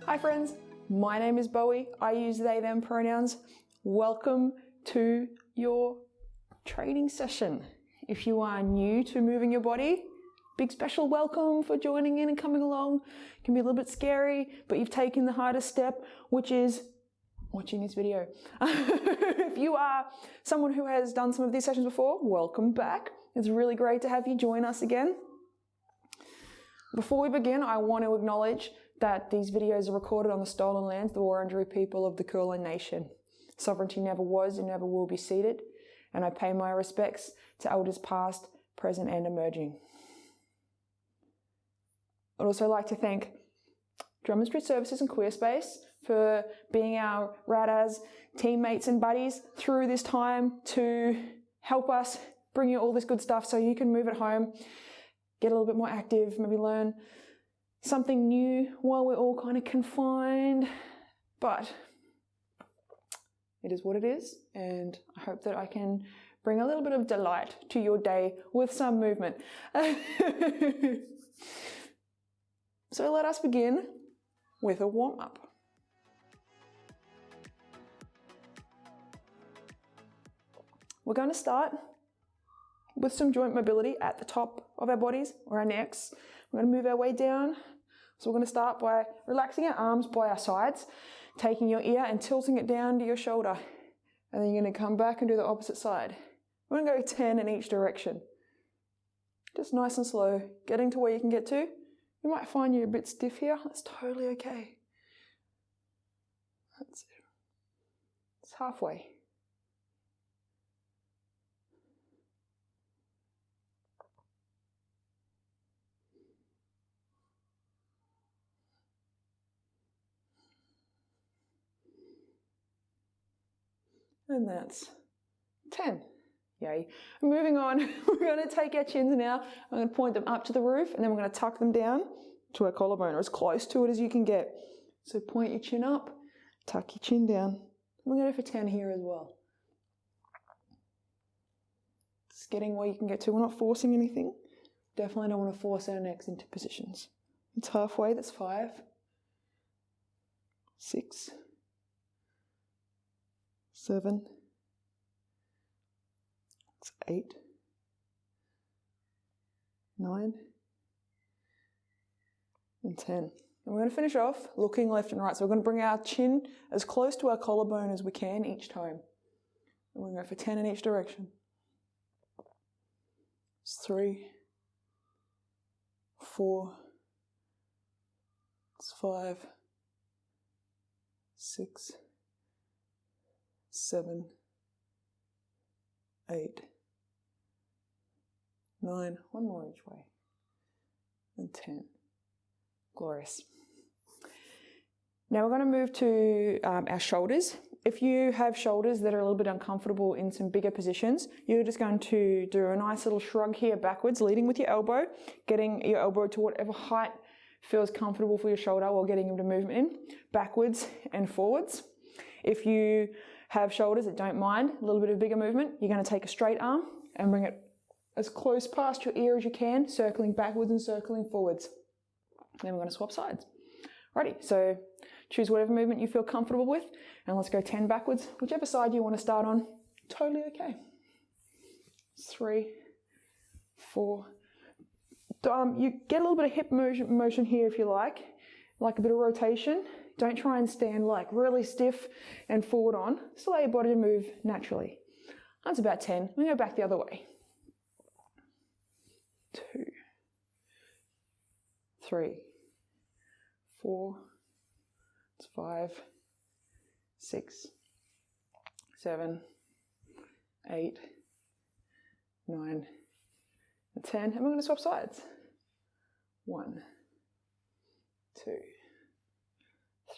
Hi friends, my name is Bowie. I use they, them pronouns. Welcome to your training session. If you are new to moving your body, big special welcome for joining in and coming along. It can be a little bit scary, but you've taken the hardest step, which is watching this video. If you are someone who has done some of these sessions before, welcome back. It's really great to have you join us again. Before we begin, I want to acknowledge that these videos are recorded on the stolen lands, the Wurundjeri people of the Kulin Nation. Sovereignty never was and never will be ceded, and I pay my respects to elders past, present and emerging. I'd also like to thank Drummond Street Services and Queer Space for being our rad-as teammates and buddies through this time to help us bring you all this good stuff so you can move at home, get a little bit more active, maybe learn something new while we're all kind of confined. But it is what it is, and I hope that I can bring a little bit of delight to your day with some movement. So let us begin with a warm-up. We're going to start with some joint mobility at the top of our bodies or our necks. We're going to move our way down. So we're going to start by relaxing our arms by our sides, taking your ear and tilting it down to your shoulder. And then you're going to come back and do the opposite side. We're going to go 10 in each direction. Just nice and slow, getting to where you can get to. You might find you're a bit stiff here. That's totally okay. That's it. It's halfway. And that's 10. Yay. Moving on, we're going to take our chins now. I'm going to point them up to the roof and then we're going to tuck them down to our collarbone or as close to it as you can get. So point your chin up, tuck your chin down. We're going to go for 10 here as well. Just getting where you can get to. We're not forcing anything. Definitely don't want to force our necks into positions. It's halfway, that's 5, 6, 7, 8, 9, and 10. And we're going to finish off looking left and right. So we're going to bring our chin as close to our collarbone as we can each time. And we're going to go for 10 in each direction. It's 3, 4, it's 5, 6, 7, 8, 9, one more each way, and 10. Glorious. Now we're going to move to our shoulders. If you have shoulders that are a little bit uncomfortable in some bigger positions, you're just going to do a nice little shrug here backwards, leading with your elbow, getting your elbow to whatever height feels comfortable for your shoulder while getting into movement in, backwards and forwards. If you have shoulders that don't mind a little bit of bigger movement, you're going to take a straight arm and bring it as close past your ear as you can, circling backwards and circling forwards. Then we're going to swap sides. Righty, so choose whatever movement you feel comfortable with, and let's go 10 backwards, whichever side you want to start on. Totally okay. 3, 4. You get a little bit of hip motion here if you like a bit of rotation. Don't try and stand like really stiff and forward on. Just allow your body to move naturally. That's about 10. We go back the other way. 2, 3, 4, it's 5, 6, 7, 8, 9, and 10. And we're going to swap sides. 1, 2,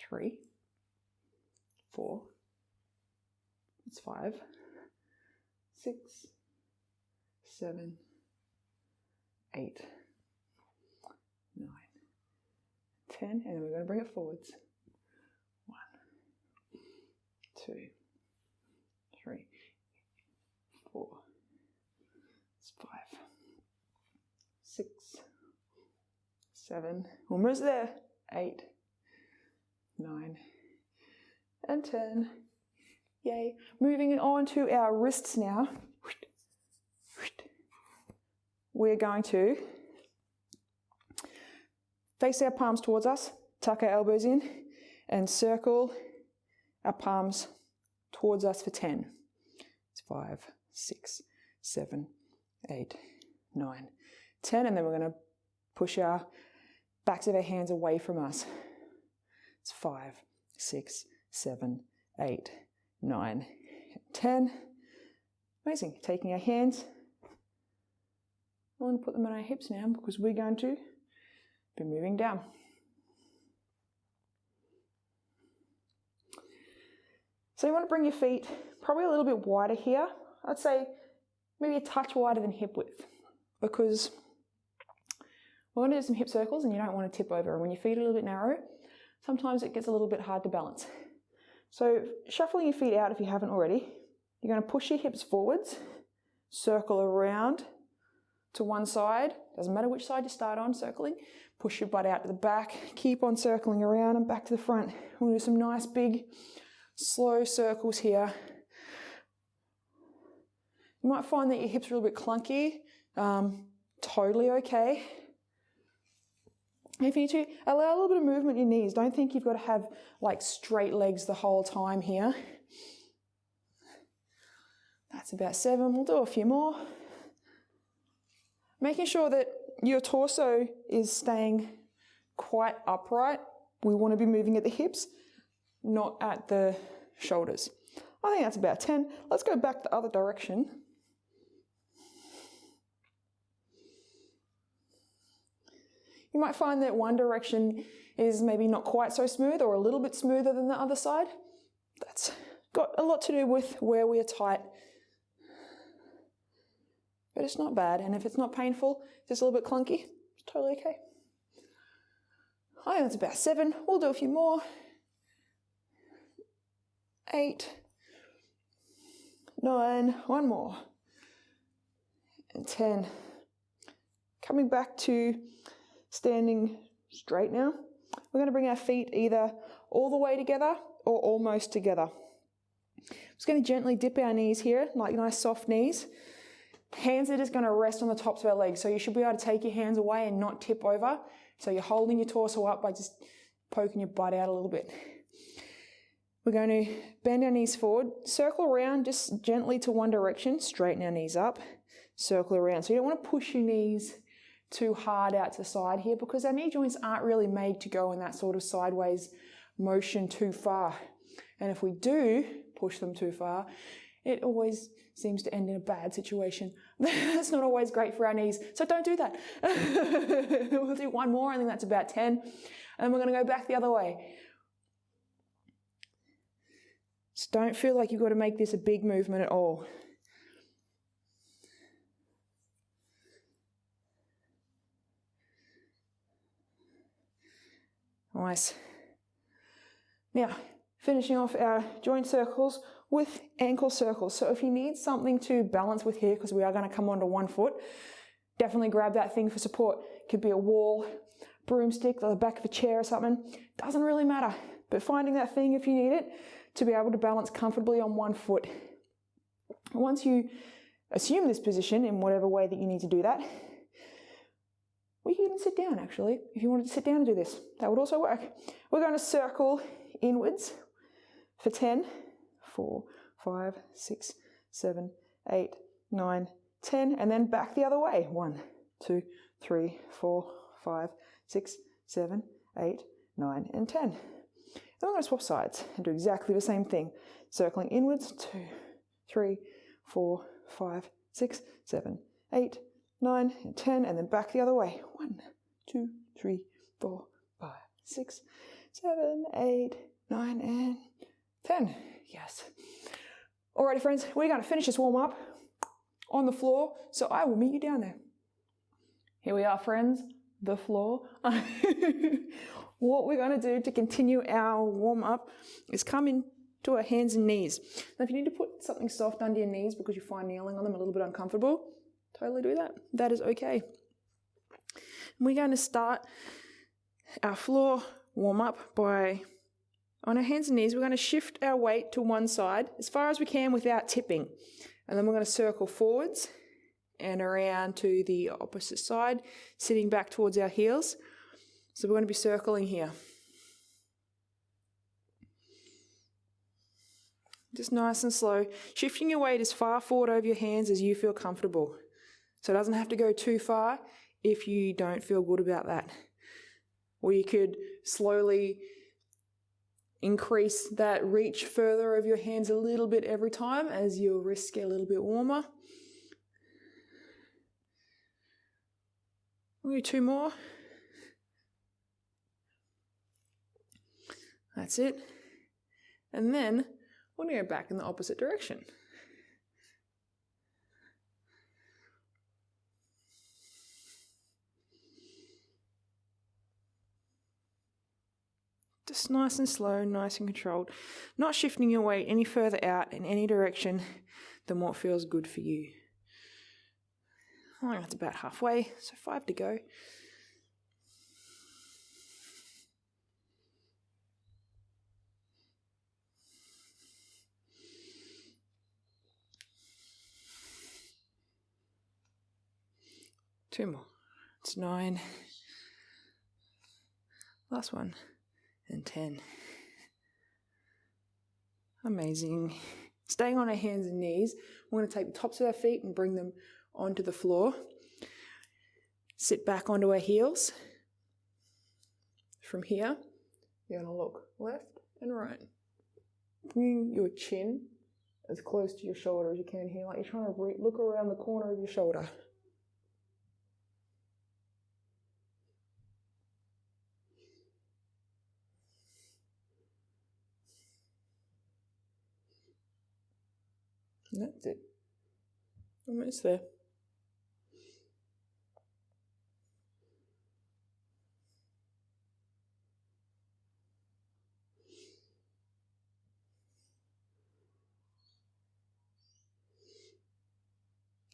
3, 4, it's 5, 6, 7, 8, 9, 10, and then we're going to bring it forwards. 1, 2, 3, 4, it's 5, 6, 7, almost there, 8, 9, and 10. Yay. Moving on to our wrists now. We're going to face our palms towards us, tuck our elbows in, and circle our palms towards us for 10. It's 5, 6, 7, 8, 9, 10. And then we're going to push our backs of our hands away from us. It's 5, 6, 7, 8, 9, 10. Amazing. Taking our hands, I'm going to put them on our hips now because we're going to be moving down. So you want to bring your feet probably a little bit wider here. I'd say maybe a touch wider than hip width, because we're going to do some hip circles and you don't want to tip over. And when your feet are a little bit narrow, sometimes it gets a little bit hard to balance. So shuffling your feet out if you haven't already, you're going to push your hips forwards, circle around to one side. Doesn't matter which side you start on circling. Push your butt out to the back. Keep on circling around and back to the front. We'll do some nice big slow circles here. You might find that your hips are a little bit clunky. Totally okay. If you need to, allow a little bit of movement in your knees. Don't think you've got to have like straight legs the whole time here. That's about 7. We'll do a few more. Making sure that your torso is staying quite upright. We want to be moving at the hips, not at the shoulders. I think that's about 10. Let's go back the other direction. You might find that one direction is maybe not quite so smooth or a little bit smoother than the other side. That's got a lot to do with where we are tight. But it's not bad, and if it's not painful, just a little bit clunky, it's totally okay. I think that's about 7. We'll do a few more. 8, 9, one more, and 10. Coming back to standing straight now. We're going to bring our feet either all the way together or almost together. Just going to gently dip our knees here, like nice soft knees. Hands are just going to rest on the tops of our legs, so you should be able to take your hands away and not tip over. So you're holding your torso up by just poking your butt out a little bit. We're going to bend our knees forward, circle around just gently to one direction, straighten our knees up, circle around. So you don't want to push your knees too hard out to the side here, because our knee joints aren't really made to go in that sort of sideways motion too far. And if we do push them too far, it always seems to end in a bad situation. That's not always great for our knees, so don't do that. We'll do one more. I think that's about 10. And we're going to go back the other way. So don't feel like you've got to make this a big movement at all. Nice. Now, finishing off our joint circles with ankle circles. So if you need something to balance with here, because we are going to come onto one foot, definitely grab that thing for support. It could be a wall, broomstick, or the back of a chair or something. Doesn't really matter. But finding that thing if you need it to be able to balance comfortably on one foot. Once you assume this position in whatever way that you need to do that, we can even sit down actually. If you wanted to sit down and do this, that would also work. We're going to circle inwards for 10. 4, 5, 6, 7, 8, 9, 10, and then back the other way. 1, 2, 3, 4, 5, 6, 7, 8, 9, and 10. Then we're going to swap sides and do exactly the same thing. Circling inwards, 2, 3, 4, 5, 6, 7, 8, 9, and 10, and then back the other way. 1, 2, 3, 4, 5, 6, 7, 8, 9, and 10. Yes. Alrighty, friends, we're going to finish this warm up on the floor, so I will meet you down there. Here we are, friends, the floor. What we're going to do to continue our warm up is come into our hands and knees. Now, if you need to put something soft under your knees because you find kneeling on them a little bit uncomfortable, totally do that. That is okay. We're going to start our floor warm up by On our hands and knees, we're going to shift our weight to one side as far as we can without tipping. And then we're going to circle forwards and around to the opposite side, sitting back towards our heels. So we're going to be circling here. Just nice and slow, shifting your weight as far forward over your hands as you feel comfortable. So it doesn't have to go too far if you don't feel good about that. Or you could slowly increase that reach further of your hands a little bit every time as your wrists get a little bit warmer. We'll do 2 more. That's it. And then we're going to go back in the opposite direction. Just nice and slow, nice and controlled. Not shifting your weight any further out in any direction than what feels good for you. I think that's about halfway, so 5 to go. Two more. It's 9. Last one. And 10. Amazing. Staying on our hands and knees, we're going to take the tops of our feet and bring them onto the floor. Sit back onto our heels. From here, you're going to look left and right. Bring your chin as close to your shoulder as you can here, like you're trying to look around the corner of your shoulder. And that's it. Almost there.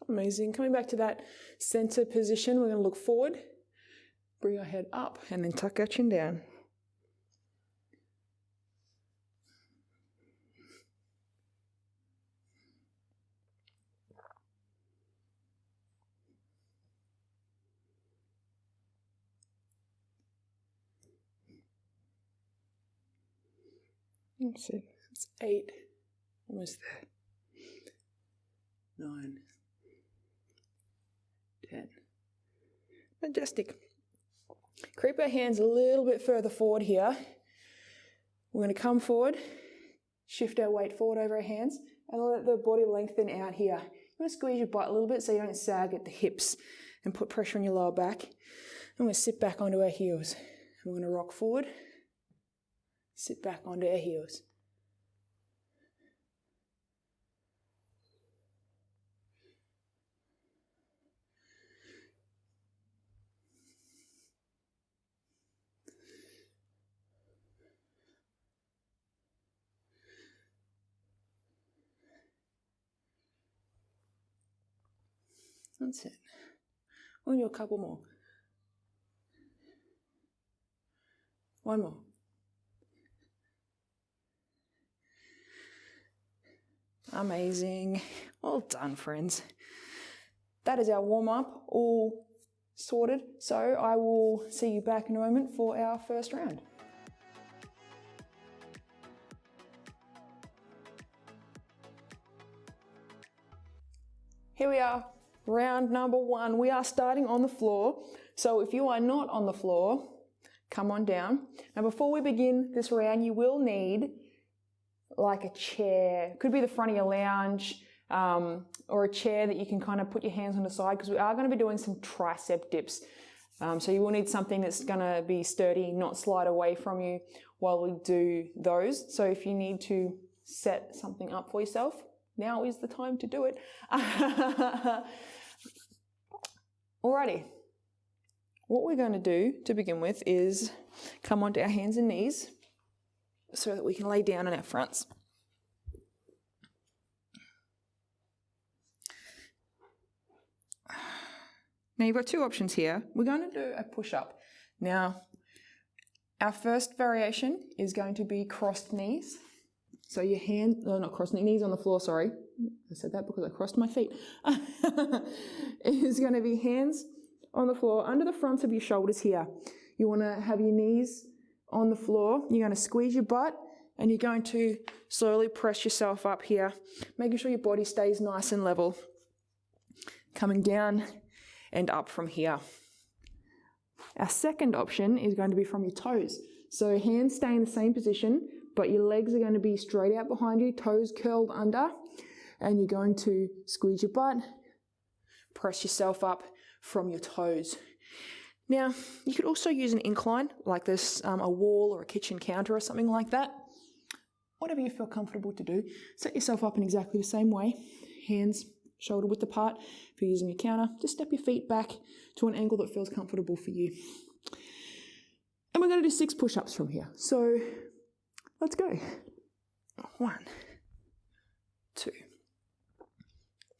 Amazing. Coming back to that center position, we're going to look forward, bring our head up, and then tuck our chin down. That's it. It's 8. Almost there. 9. 10. Majestic. Creep our hands a little bit further forward here. We're going to come forward, shift our weight forward over our hands, and let the body lengthen out here. You want to squeeze your butt a little bit so you don't sag at the hips and put pressure on your lower back. And we're going to sit back onto our heels. We're going to rock forward, sit back onto our heels. That's it. We'll do a couple more. One more. Amazing. Well done, friends. That is our warm-up all sorted. So I will see you back in a moment for our first round. Here we are. Round number 1, we are starting on the floor. So if you are not on the floor, come on down. Now before we begin this round, you will need like a chair. Could be the front of your lounge or a chair that you can kind of put your hands on the side, because we are going to be doing some tricep dips. So you will need something that's going to be sturdy, not slide away from you while we do those. So if you need to set something up for yourself, now is the time to do it. Alrighty. What we're going to do to begin with is come onto our hands and knees so that we can lay down on our fronts. Now you've got 2 options here. We're going to do a push-up. Now, Our first variation is going to be crossed knees. So your hands, no, not crossed knees on the floor, sorry. I said that because I crossed my feet. It is going to be hands on the floor under the fronts of your shoulders here. You want to have your knees on the floor. You're going to squeeze your butt and you're going to slowly press yourself up here, making sure your body stays nice and level. Coming down and up from here. Our second option is going to be from your toes. So hands stay in the same position, but your legs are going to be straight out behind you, toes curled under, and you're going to squeeze your butt, press yourself up from your toes. Now, you could also use an incline, like this, a wall or a kitchen counter or something like that. Whatever you feel comfortable to do. Set yourself up in exactly the same way. Hands shoulder width apart. If you're using your counter, just step your feet back to an angle that feels comfortable for you. And we're going to do 6 push-ups from here. So let's go. 1, 2,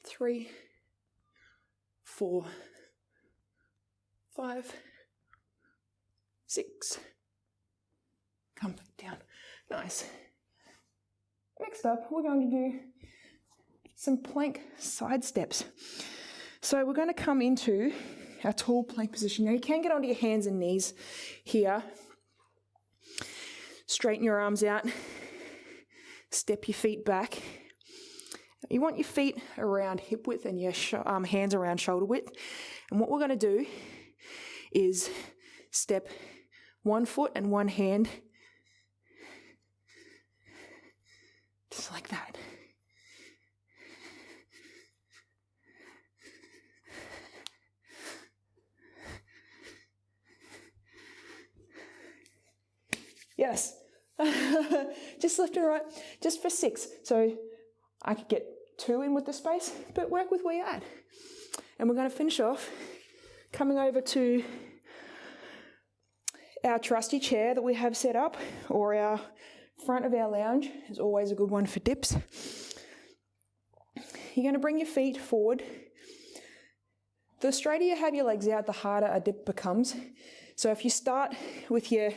3, 4, 5, 6. Come back down. Nice. Next up, we're going to do some plank side steps. So we're going to come into our tall plank position. Now you can get onto your hands and knees here. Straighten your arms out. Step your feet back. You want your feet around hip width and your hands around shoulder width. And what we're going to do is step one foot and one hand just like that. Yes. Just left and right, just for 6. So I could get 2 in with the space, but work with where you're at. And we're going to finish off coming over to our trusty chair that we have set up, or our front of our lounge is always a good one for dips. You're going to bring your feet forward. The straighter you have your legs out, the harder a dip becomes. So if you start with your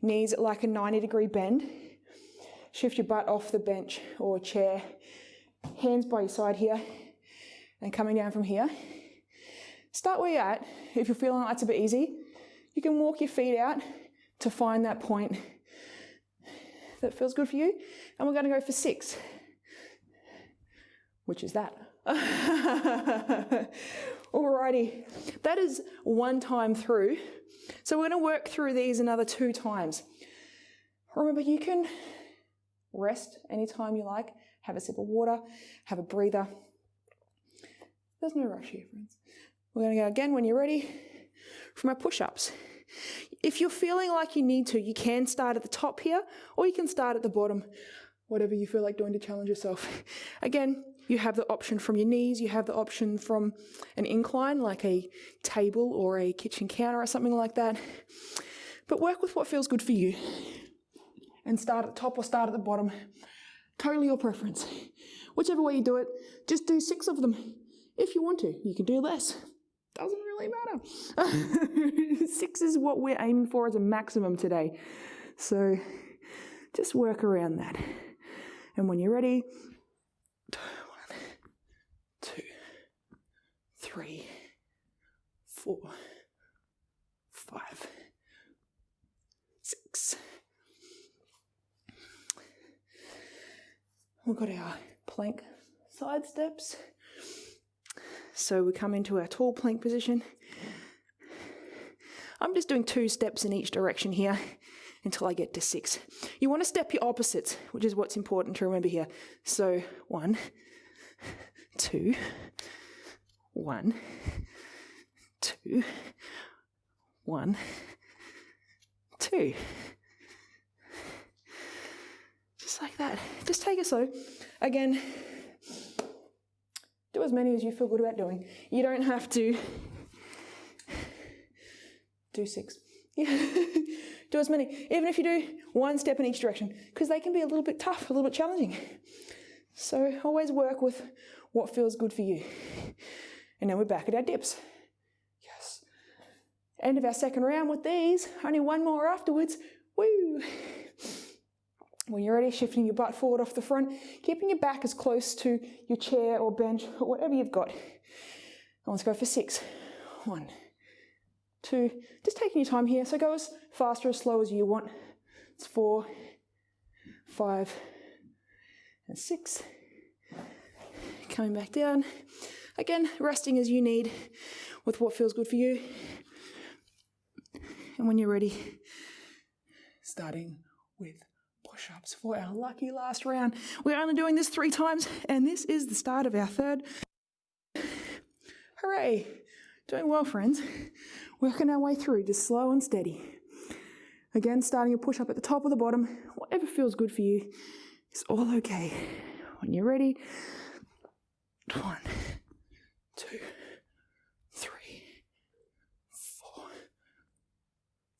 knees at like a 90-degree bend, shift your butt off the bench or chair, hands by your side here, and coming down from here. Start where you're at. If you're feeling like that's a bit easy, you can walk your feet out to find that point that feels good for you. And we're going to go for 6, which is that. Alrighty, that is 1 time through. So we're going to work through these another 2 times. Remember, you can rest anytime you like. Have a sip of water, have a breather. There's no rush here, friends. We're going to go again when you're ready from our push-ups. If you're feeling like you need to, you can start at the top here, or you can start at the bottom, whatever you feel like doing to challenge yourself. Again, you have the option from your knees, you have the option from an incline, like a table or a kitchen counter or something like that. But work with what feels good for you. And start at the top or start at the bottom. Totally your preference. Whichever way you do it, just do 6 of them. If you want to, you can do less. Doesn't really matter. 6 is what we're aiming for as a maximum today. So just work around that. And when you're ready, 1, 2, 3, 4, 5, 6. We've got our plank side steps. So we come into our tall plank position. I'm just doing 2 steps in each direction here until I get to 6. You want to step your opposites, which is what's important to remember here. So 1, 2, 1, 2, 1, 2. Just like that. Just take it slow. Again, do as many as you feel good about doing. You don't have to do 6. Do as many. Even if you do 1 step in each direction, because they can be a little bit tough, a little bit challenging. So always work with what feels good for you. And now we're back at our dips. Yes. End of our second round with these. Only 1 more afterwards. Woo! When you're ready, shifting your butt forward off the front, keeping your back as close to your chair or bench or whatever you've got. And let's go for 6. 1, 2, just taking your time here. So go as fast or as slow as you want. It's 4, 5, and 6. Coming back down. Again, resting as you need with what feels good for you. And when you're ready, starting with push-ups for our lucky last round. We're only doing this 3 times, and this is the start of our 3rd. Hooray! Doing well, friends. Working our way through, just slow and steady. Again, starting a push-up at the top or the bottom. Whatever feels good for you is all okay. When you're ready, 1, 2, 3, 4,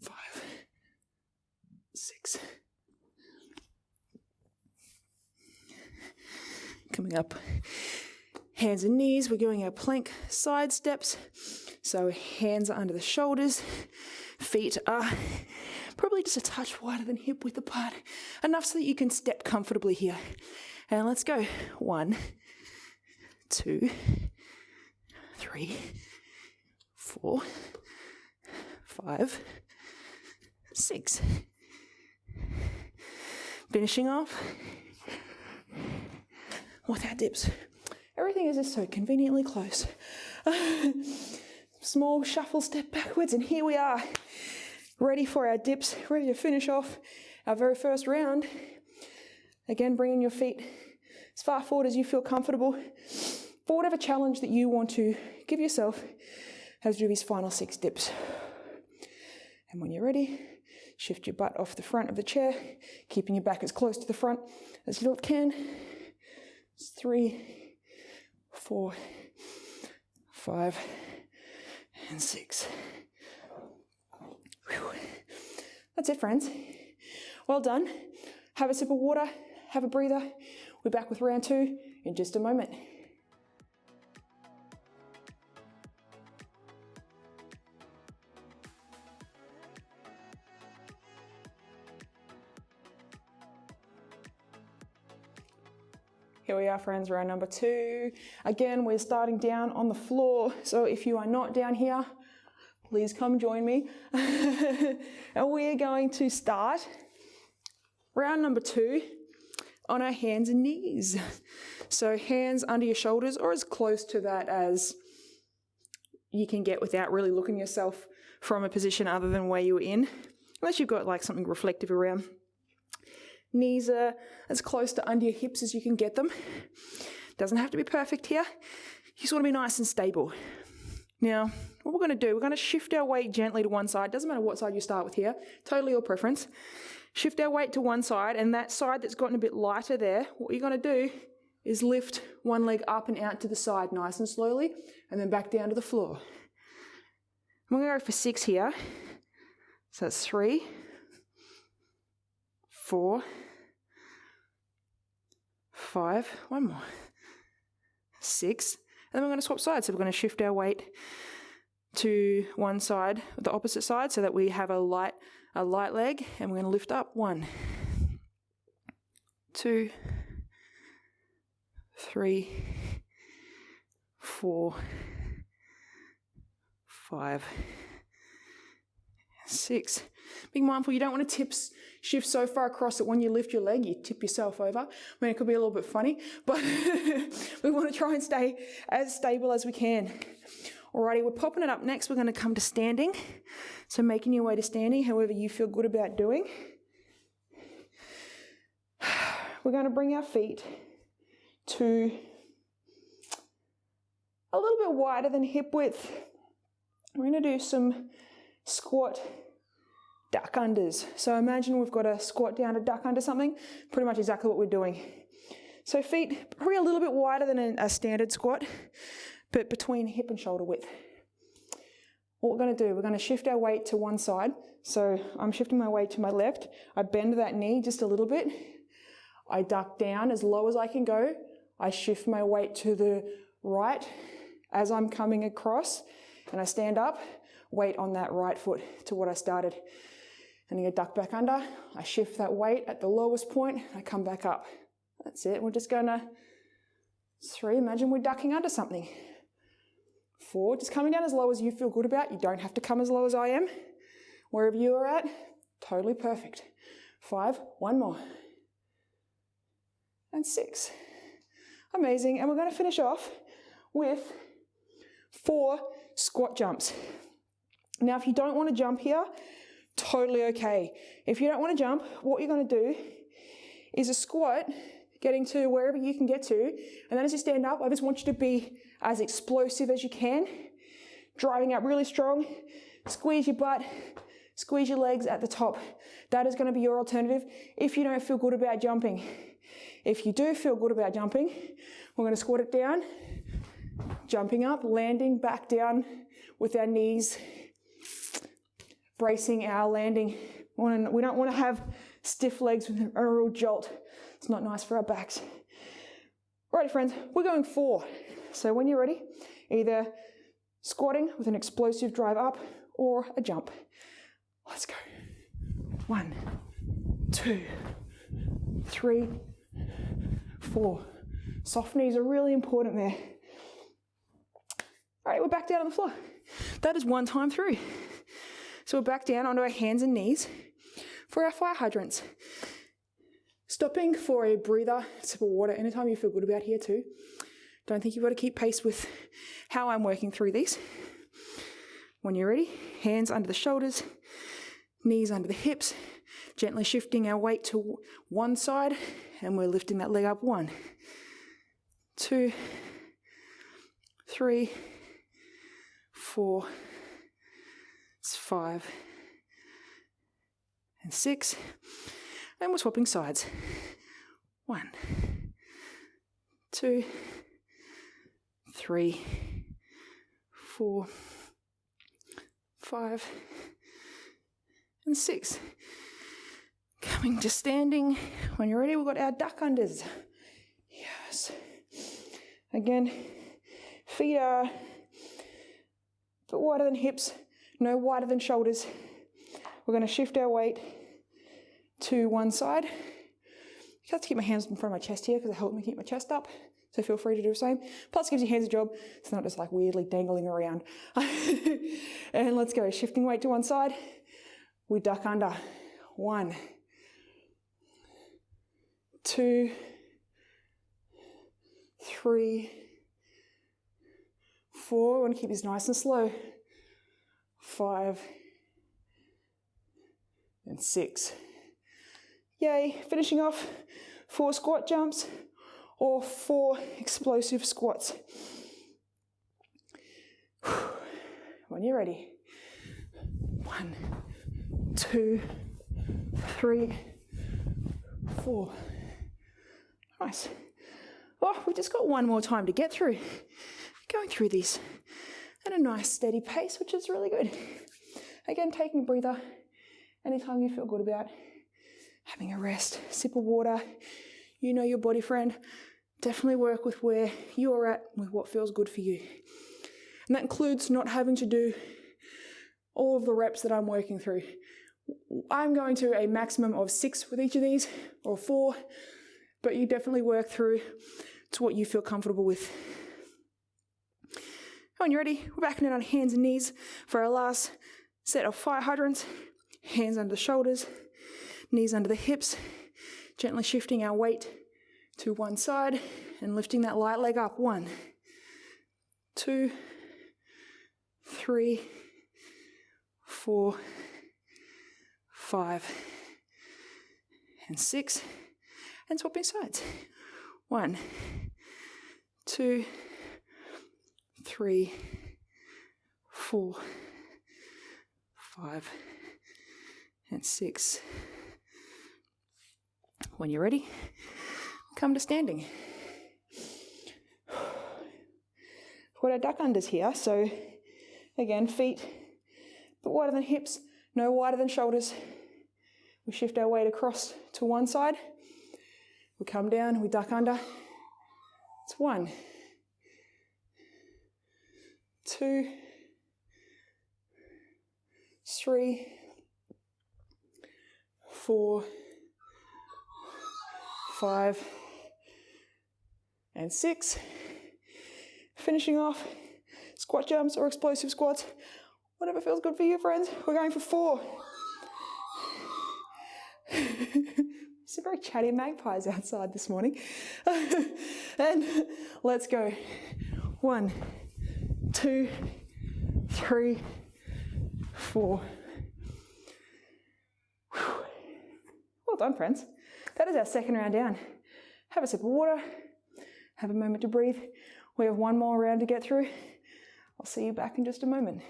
5, 6. Coming up, hands and knees. We're doing our plank side steps. So hands are under the shoulders. Feet are probably just a touch wider than hip width apart. Enough so that you can step comfortably here. And let's go. 1, 2, 3, 4, 5, 6. Finishing off with our dips. Everything is just so conveniently close. Small shuffle step backwards, and here we are, ready for our dips, ready to finish off our very first round. Again, bringing your feet as far forward as you feel comfortable for whatever challenge that you want to give yourself as you do these final 6 dips. And when you're ready, shift your butt off the front of the chair, keeping your back as close to the front as you can. 3, 4, 5, and 6. Whew. That's it, friends. Well done. Have a sip of water, have a breather. We're back with round 2 in just a moment. Here we are, friends, round number 2. Again, we're starting down on the floor. So if you are not down here, please come join me. And we are going to start round number 2 on our hands and knees. So hands under your shoulders, or as close to that as you can get without really looking yourself from a position other than where you were in, unless you've got like something reflective around. Knees are as close to under your hips as you can get them. Doesn't have to be perfect here. You just want to be nice and stable. Now, what we're going to do, we're going to shift our weight gently to one side. Doesn't matter what side you start with here. Totally your preference. Shift our weight to one side, and that side that's gotten a bit lighter there, what you're going to do is lift one leg up and out to the side nice and slowly, and then back down to the floor. I'm going to go for 6 here. So that's 3, 4, 5, one more, 6, and then we're going to swap sides. So we're going to shift our weight to one side, the opposite side, so that we have a light leg, and we're going to lift up. 1, 2, 3, 4, 5, 6. Being mindful, you don't want to shift so far across that when you lift your leg, you tip yourself over. I mean, it could be a little bit funny, but we want to try and stay as stable as we can. Alrighty, we're popping it up next. We're going to come to standing. So making your way to standing, however you feel good about doing. We're going to bring our feet to a little bit wider than hip width. We're going to do some squat duck unders. So imagine we've got a squat down to duck under something, pretty much exactly what we're doing. So feet probably a little bit wider than a standard squat, but between hip and shoulder width. What we're going to do, we're going to shift our weight to one side. So I'm shifting my weight to my left. I bend that knee just a little bit. I duck down as low as I can go. I shift my weight to the right as I'm coming across, and I stand up, weight on that right foot to what I started. And you duck back under. I shift that weight at the lowest point. I come back up. That's it. We're just going to 3, imagine we're ducking under something. 4, just coming down as low as you feel good about. You don't have to come as low as I am. Wherever you are at, totally perfect. 5, 1 more. And 6. Amazing. And we're going to finish off with 4 squat jumps. Now, if you don't want to jump here, totally okay. If you don't want to jump, what you're going to do is a squat, getting to wherever you can get to, and then as you stand up, I just want you to be as explosive as you can, driving up really strong, squeeze your butt, squeeze your legs at the top. That is going to be your alternative if you don't feel good about jumping. If you do feel good about jumping, we're going to squat it down, jumping up, landing back down with our knees, bracing our landing. We don't want to have stiff legs with a real jolt. It's not nice for our backs. Alrighty, friends, we're going 4. So when you're ready, either squatting with an explosive drive up or a jump. Let's go. 1, 2, 3, 4. Soft knees are really important there. All right, we're back down on the floor. That is 1 time through. So we're back down onto our hands and knees for our fire hydrants. Stopping for a breather, sip of water, anytime you feel good about here too. Don't think you've got to keep pace with how I'm working through these. When you're ready, hands under the shoulders, knees under the hips, gently shifting our weight to one side, and we're lifting that leg up. 1, 2, 3, 4, 5, and 6. And we're swapping sides. 1, 2, 3, 4, 5, and 6. Coming to standing. When you're ready, we've got our duck unders. Yes. Again, feet are a bit wider than hips, no wider than shoulders. We're going to shift our weight to one side. I have to keep my hands in front of my chest here because they help me keep my chest up. So feel free to do the same. Plus it gives your hands a job. It's not just like weirdly dangling around. And let's go. Shifting weight to one side. We duck under. 1, 2, 3, 4. We want to keep this nice and slow. 5 and 6. Yay. Finishing off 4 squat jumps or 4 explosive squats. When you're ready. 1, 2, 3, 4. Nice. Oh, we've just got 1 more time to get through. Going through this at a nice steady pace, which is really good. Again, taking a breather anytime you feel good about having a rest. Sip of water. You know your body, friend. Definitely work with where you're at with what feels good for you. And that includes not having to do all of the reps that I'm working through. I'm going to a maximum of 6 with each of these, or 4, but you definitely work through to what you feel comfortable with. When you're ready, we're backing it on hands and knees for our last set of fire hydrants. Hands under the shoulders, knees under the hips, gently shifting our weight to one side and lifting that light leg up. 1, 2, 3, 4, 5, and 6, and swapping sides. 1, 2, 3, 4, 5, and 6. When you're ready, come to standing. We've got our duck unders here, so again, feet a bit wider than hips, no wider than shoulders. We shift our weight across to one side. We come down, we duck under. It's 1, 2, 3, 4, 5, and 6. Finishing off, squat jumps or explosive squats, whatever feels good for you, friends. We're going for 4. It's a very chatty magpies outside this morning. And let's go. 1, 2, 3, 4. Well done, friends. That is our second round down. Have a sip of water. Have a moment to breathe. We have one more round to get through. I'll see you back in just a moment.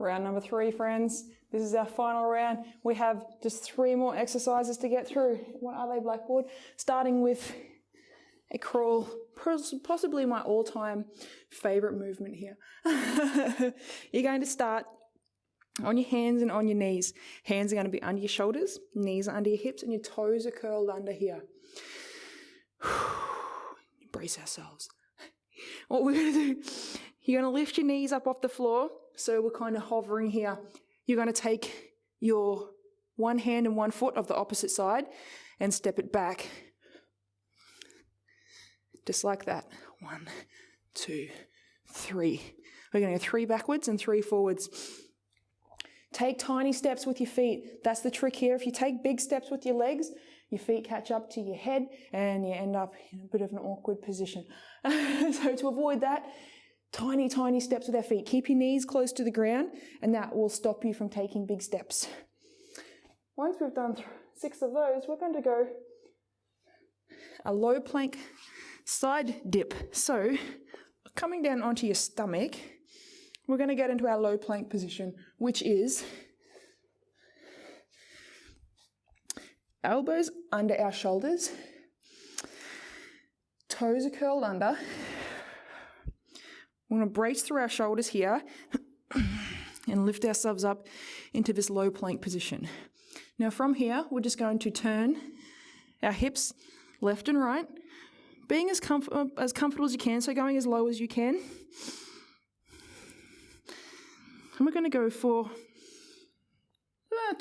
Round number 3, friends. This is our final round. We have just 3 more exercises to get through. What are they, Blackboard? Starting with a crawl, possibly my all-time favorite movement here. You're going to start on your hands and on your knees. Hands are going to be under your shoulders, knees are under your hips, and your toes are curled under here. Brace ourselves. What we're going to do, you're going to lift your knees up off the floor. So we're kind of hovering here. You're going to take your one hand and one foot of the opposite side and step it back. Just like that. 1, 2, 3. We're going to go 3 backwards and 3 forwards. Take tiny steps with your feet. That's the trick here. If you take big steps with your legs, your feet catch up to your head and you end up in a bit of an awkward position. So to avoid that, tiny, tiny steps with our feet. Keep your knees close to the ground and that will stop you from taking big steps. Once we've done 6 of those, we're going to go a low plank side dip. So coming down onto your stomach, we're going to get into our low plank position, which is elbows under our shoulders, toes are curled under. We're going to brace through our shoulders here and lift ourselves up into this low plank position. Now from here, we're just going to turn our hips left and right, being as comfortable as you can, so going as low as you can. And we're going to go for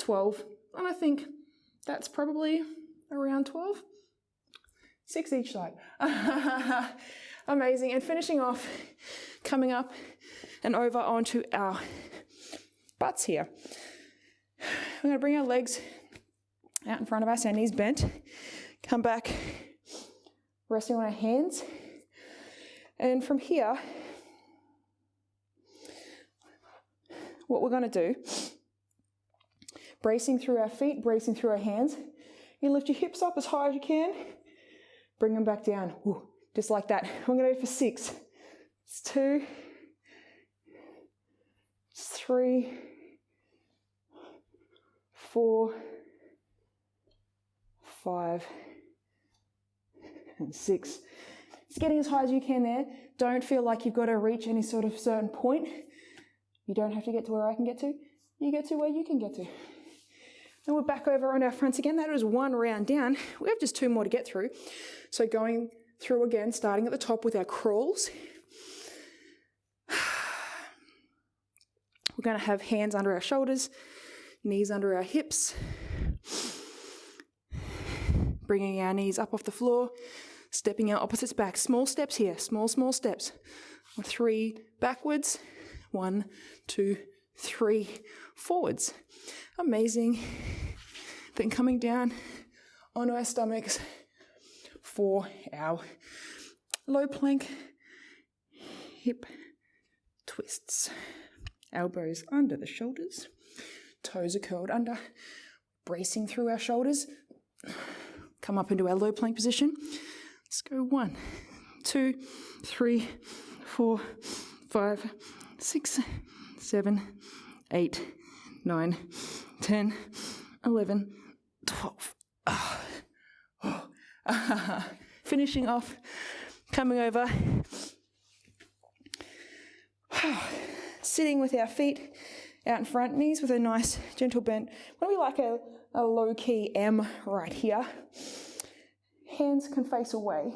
12, and I think that's probably around 12. 6 each side. Amazing. And finishing off, coming up and over onto our butts here. We're going to bring our legs out in front of us, our knees bent. Come back, resting on our hands. And from here, what we're going to do, bracing through our feet, bracing through our hands, you lift your hips up as high as you can, bring them back down. Ooh. Just like that. We're going to go for 6. It's 2, 3, 4, 5, and 6. It's getting as high as you can there. Don't feel like you've got to reach any sort of certain point. You don't have to get to where I can get to. You get to where you can get to. And we're back over on our fronts again. That was 1 round down. We have just 2 more to get through. So going through again, starting at the top with our crawls. We're going to have hands under our shoulders, knees under our hips, bringing our knees up off the floor, stepping our opposites back. Small steps here, small steps. 3 backwards, 1, 2, 3 forwards. Amazing. Then coming down onto our stomachs for our low plank hip twists. Elbows under the shoulders, toes are curled under, bracing through our shoulders. Come up into our low plank position. Let's go 1, 2, 3, 4, 5, 6, 7, 8, 9, 10, 11, 12. Finishing off, coming over, sitting with our feet out in front, knees with a nice gentle bend. Maybe like a low-key M right here. hands can face away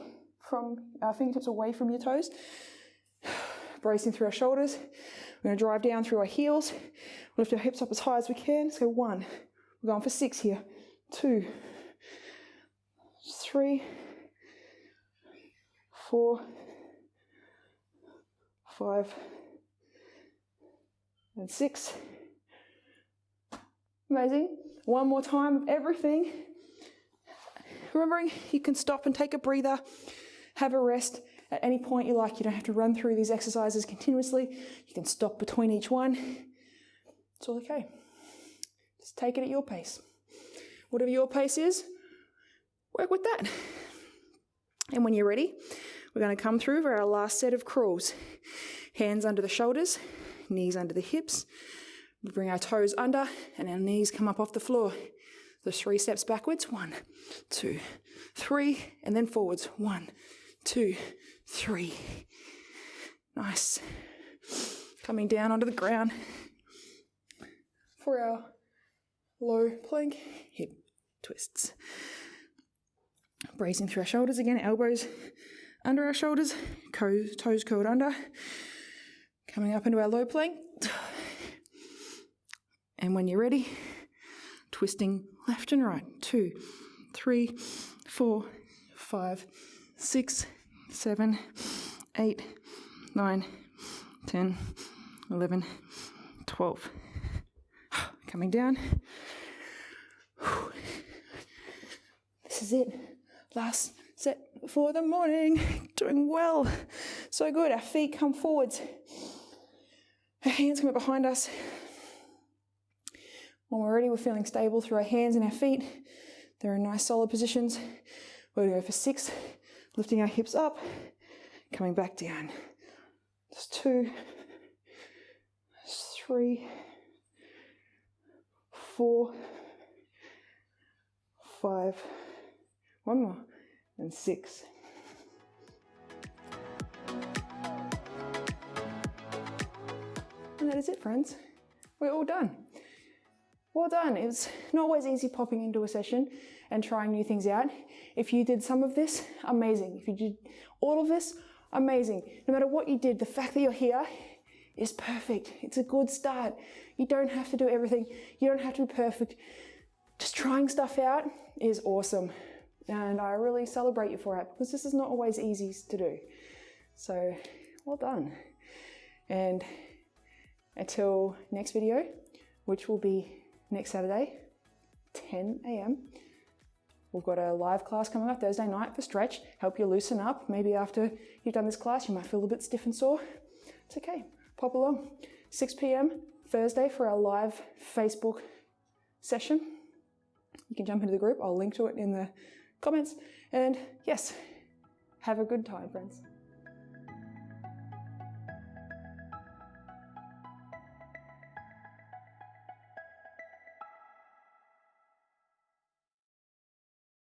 from our fingertips, away from your toes. Bracing through our shoulders. We're going to drive down through our heels. Lift our hips up as high as we can. Let's go 1. We're going for 6 here. 2, 3, 4, 5, and 6. Amazing. One more time of everything. Remembering you can stop and take a breather, have a rest at any point you like. You don't have to run through these exercises continuously. You can stop between each one. It's all okay. Just take it at your pace. Whatever your pace is, work with that. And when you're ready, we're going to come through for our last set of crawls. Hands under the shoulders, knees under the hips. We bring our toes under and our knees come up off the floor. The 3 steps backwards. 1, 2, 3, and then forwards. 1, 2, 3. Nice. Coming down onto the ground for our low plank hip twists. Bracing through our shoulders again, elbows under our shoulders, toes curled under. Coming up into our low plank. And when you're ready, twisting left and right. 2, 3, 4, 5, 6, 7, 8, 9, 10, 11, 12. Coming down. This is it. Last set for the morning. Doing well. So good. Our feet come forwards. Our hands come up behind us. When we're ready, we're feeling stable through our hands and our feet. They're in nice solid positions. We're going to go for 6, lifting our hips up, coming back down. Just 2, 3, 4, 5, one more, and 6. And that is it, friends. We're all done. Well done. It's not always easy popping into a session and trying new things out. If you did some of this, amazing. If you did all of this, amazing. No matter what you did, the fact that you're here is perfect. It's a good start. You don't have to do everything. You don't have to be perfect. Just trying stuff out is awesome. And I really celebrate you for it because this is not always easy to do. So, well done. And until next video, which will be next Saturday, 10 a.m. We've got a live class coming up Thursday night for stretch, help you loosen up. Maybe after you've done this class, you might feel a bit stiff and sore. It's okay, pop along. 6 p.m. Thursday for our live Facebook session. You can jump into the group. I'll link to it in the comments. And yes, have a good time, friends.